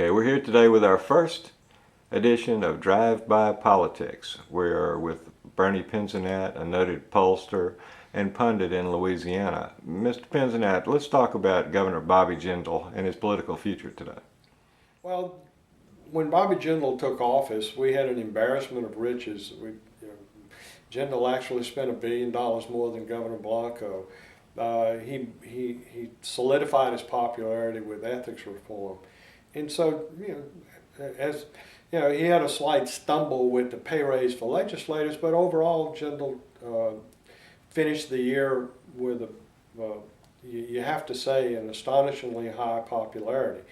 Okay, we're here today with our first edition of Drive-By Politics. We're with Bernie Pinsonat, a noted pollster and pundit in Louisiana. Mr. Pinsonat, let's talk about Governor Bobby Jindal and his political future today. Well, when Bobby Jindal took office, we had an embarrassment of riches. Jindal actually spent $1 billion more than Governor Blanco. He solidified his popularity with ethics reform. And so, he had a slight stumble with the pay raise for legislators, but overall, Jindal finished the year with you have to say, an astonishingly high popularity.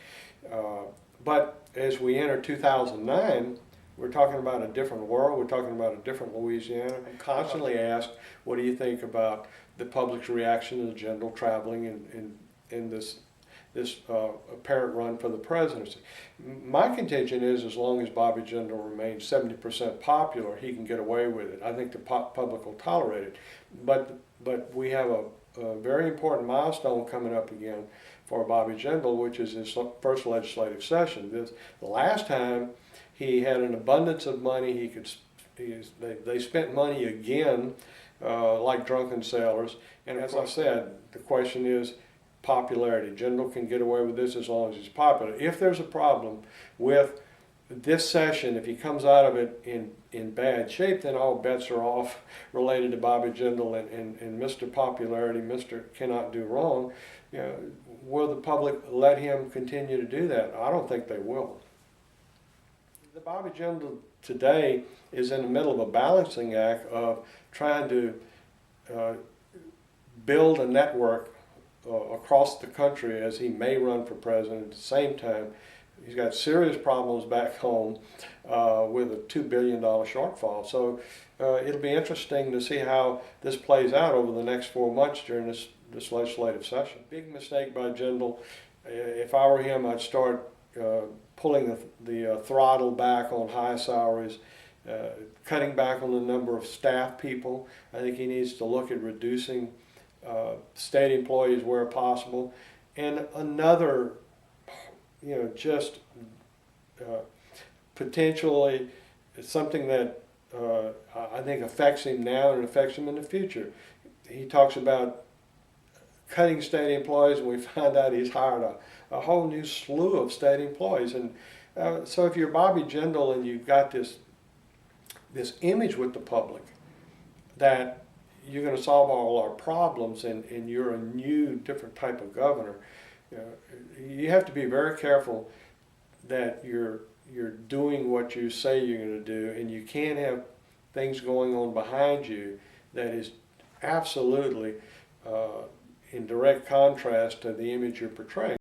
But as we enter 2009, we're talking about a different world. We're talking about a different Louisiana. I'm constantly asked, what do you think about the public's reaction to Jindal traveling in this apparent run for the presidency? My contention is, as long as Bobby Jindal remains 70% popular, he can get away with it. I think the public will tolerate it. But we have a very important milestone coming up again for Bobby Jindal, which is his first legislative session. The last time he had an abundance of money, they spent money again like drunken sailors. And as I said, the question is popularity. Jindal can get away with this as long as he's popular. If there's a problem with this session, if he comes out of it in bad shape, then all bets are off related to Bobby Jindal and Mr. Popularity, Mr. Cannot Do Wrong. Will the public let him continue to do that? I don't think they will. The Bobby Jindal today is in the middle of a balancing act of trying to build a network across the country as he may run for president. At the same time, he's got serious problems back home with a $2 billion shortfall. So it'll be interesting to see how this plays out over the next 4 months during this legislative session. Big mistake by Jindal. If I were him, I'd start pulling the throttle back on high salaries, cutting back on the number of staff people. I think he needs to look at reducing state employees where possible. And another, potentially something that I think affects him now and affects him in the future. He talks about cutting state employees, and we find out he's hired a whole new slew of state employees. And so if you're Bobby Jindal and you've got this image with the public that you're going to solve all our problems and you're a new, different type of governor, you have to be very careful that you're doing what you say you're going to do, and you can't have things going on behind you that is absolutely in direct contrast to the image you're portraying.